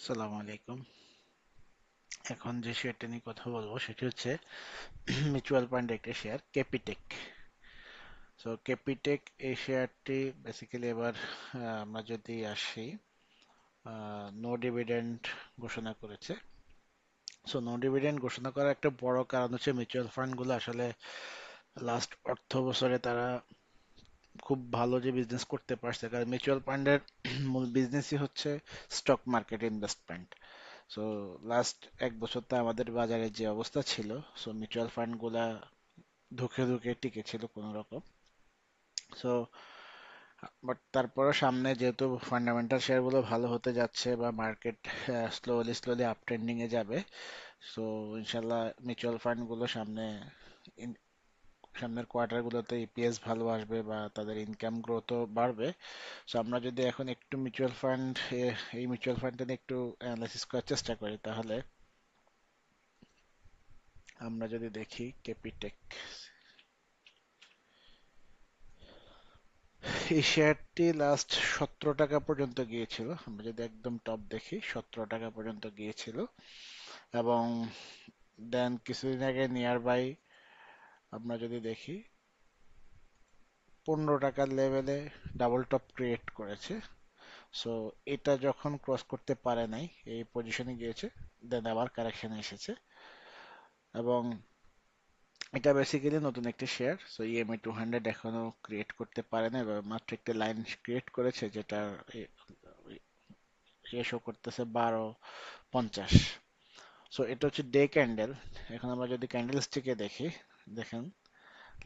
সালাম আলাইকুম। এখন যে শেয়ারটা নিয়ে কথা বলবো সেটি হচ্ছে মিউচুয়াল ফান্ড একটা শেয়ার ক্যাপিটেক। সো ক্যাপিটেক এই শেয়ারটি বেসিক্যালি এবার আমরা যদি আসি, নো ডিভিডেন্ড ঘোষণা করেছে। সো নো ডিভিডেন্ড ঘোষণা করার একটা বড় কারণ হচ্ছে মিউচুয়াল ফান্ডগুলো আসলে লাস্ট অর্থ বছরে তারা খুব ভালো যে বিজনেস করতে পারছে, কারণ মিউচুয়াল ফান্ডের মূল বিজনেসই হচ্ছে stock market investment. So last এক বছর তো আমাদের বাজারে যে অবস্থা ছিল, সো মিউচুয়াল ফান্ড গুলা ধুকে ধুকে টিকে ছিল কোনো রকম। সো বাট তারপরে সামনে যেহেতু ফান্ডামেন্টাল শেয়ার গুলো ভালো হতে যাচ্ছে বা market slowly slowly up trending এ যাবে, সো ইনশাল্লাহ মিউচুয়াল ফান্ড গুলো সামনের কোয়ার্টার গুলোতে ইপিএস ভালো আসবে বা তাদের ইনকাম গ্রোথও বাড়বে। সো আমরা যদি এখন একটু মিউচুয়াল ফান্ড, এই মিউচুয়াল ফান্ডটা নিয়ে একটু অ্যানালাইসিস করার চেষ্টা করি, তাহলে আমরা যদি দেখি ক্যাপিটেক, এই শেয়ারটি লাস্ট 17 টাকা পর্যন্ত গিয়েছিল। আমরা যদি একদম টপ দেখি, 17 টাকা পর্যন্ত গিয়েছিল এবং দেন কিছুদিন আগে নিয়ার বাই আমরা যদি দেখি 15 টাকার লেভেলে ডাবল টপ ক্রিয়েট করেছে। সো এটা যখন ক্রস করতে পারে নাই, এই পজিশনে গিয়েছে, দেন আবার কারেকশন এসেছে এবং এটা বেসিক্যালি নতুন একটি শেয়ার। সো ইএমএ 200 এখনো ক্রিয়েট করতে পারে না, এবার মাত্র একটা লাইন ক্রিয়েট করেছে যেটা শো করতেছে 12.50। সো এটা হচ্ছে ডে ক্যান্ডেল। এখন আমরা যদি ক্যান্ডেল স্টিকে দেখি, দেখেন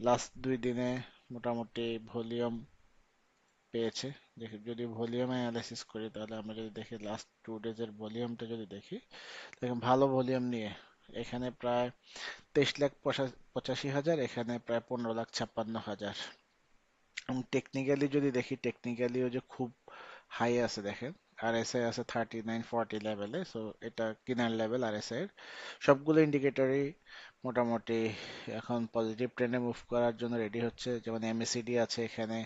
লাস্ট 2 দিনে মোটামুটি ভলিউম পেয়েছে। যদি ভলিউম অ্যানালাইসিস করি, তাহলে আমরা যদি দেখি লাস্ট 2 ডেজের ভলিউমটা যদি দেখি, দেখেন ভালো ভলিউম নিয়ে এখানে প্রায় 23,85,000, এখানে প্রায় 15,56,000। এবং টেকনিক্যালি যদি দেখি, টেকনিক্যালিও যে খুব হাই আছে দেখেন, আরএসআই আছে 3940 লেভেলে। সো এটা কিনার লেভেল আরএসআই এর। সবগুলো ইন্ডিকেটরই মোটামুটি এখন পজিটিভ ট্রেন্ডে মুভ করার জন্য রেডি হচ্ছে। যেমন এমএসিডি আছে এখানে,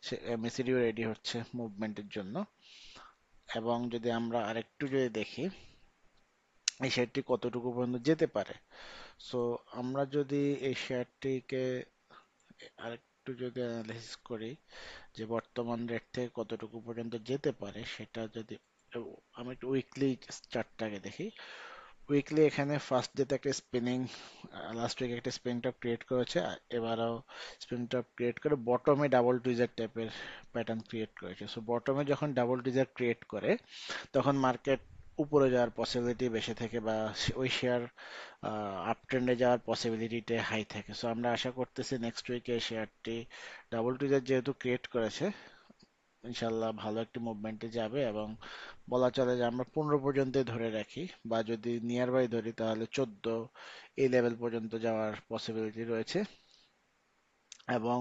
সে এমএসিডিও রেডি হচ্ছে মুভমেন্টের জন্য। এবং যদি আমরা আরেকটু যদি দেখি এই শেয়ারটি কতটুকু পর্যন্ত যেতে পারে, সো আমরা যদি এই শেয়ারটিকে আরেকটু যদি অ্যানালাইসিস করি যে বর্তমান রেট থেকে কতটুকু পর্যন্ত যেতে পারে, সেটা যদি আমি একটু উইকলি চার্টটাকে দেখি। উইকলি এখানে ফার্স্ট ডেতে একটা স্পিনিং, লাস্ট উইক একটা স্পিন টপ ক্রিয়েট করেছে, এবারও স্পিন টপ ক্রিয়েট করে বটমে ডাবল টুইজার টাইপের প্যাটার্ন ক্রিয়েট করেছে। সো বটমে যখন ডাবল টুইজার ক্রিয়েট করে, তখন মার্কেট উপরে যাওয়ার পসিবিলিটি বেশি থাকে বা ওই শেয়ার আপ ট্রেন্ডে যাওয়ার পসিবিলিটিটা হাই থাকে। সো আমরা আশা করতেছি নেক্সট উইকে শেয়ারটি ডাবল টুইজার যেহেতু ক্রিয়েট করেছে, ইনশাল্লাহ ভালো একটি মুভমেন্টে যাবে এবং বলা চলে যে আমরা 15 পর্যন্ত ধরে রাখি, বা যদি নিয়ার বাই ধরি তাহলে 14 এই লেভেল পর্যন্ত যাওয়ার পসিবিলিটি রয়েছে। এবং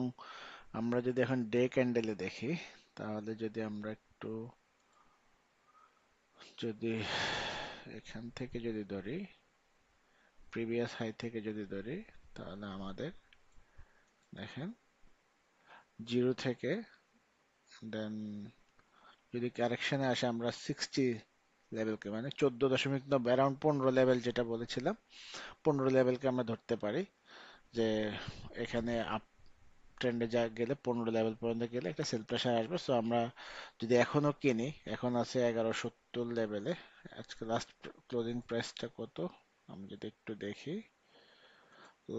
আমরা যদি এখন ডে ক্যান্ডেলে দেখি, তাহলে যদি আমরা একটু যদি এখান থেকে যদি ধরি, প্রিভিয়াস হাই থেকে যদি ধরি, তাহলে আমাদের দেখেন জিরো থেকে দেন যদি কারেকশনে আসে, আমরা 60 লেভেলকে মানে 14.9 অ্যারাউন্ড 15 লেভেল যেটা বলেছিলাম, 15 লেভেলকে আমরা ধরতে পারি যে এখানে আপ ট্রেন্ডে যা গেলে 15 লেভেল পর্যন্ত গেলে একটা সেল প্রেশার আসবে। সো আমরা যদি এখনো কিনি, এখন আছে 1170 লেভেলে। আজকে লাস্ট ক্লোজিং প্রাইসটা কত আমি যদি একটু দেখি,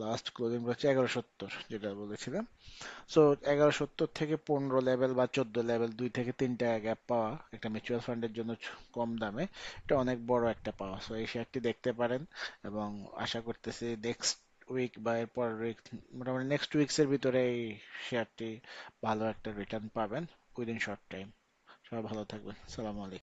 লাস্ট ক্লোজিং প্রাইস 1170 যেটা বলেছিলাম। সো 1170 থেকে 15 লেভেল বা 14 লেভেল, 2 থেকে 3 টাকা গ্যাপ পাওয়া একটা মিউচুয়াল ফান্ডের জন্য কম দামে এটা অনেক বড় একটা পাওয়া। সো এই শেয়ারটি দেখতে পারেন এবং আশা করতেছি নেক্সট উইক বা এর পরের উইক, মোটামুটি নেক্সট উইকস এর ভিতরে এই শেয়ারটি ভালো একটা রিটার্ন পাবেন উইদিন শর্ট টাইম। সবাই ভালো থাকবেন। সালাম আলাইকুম।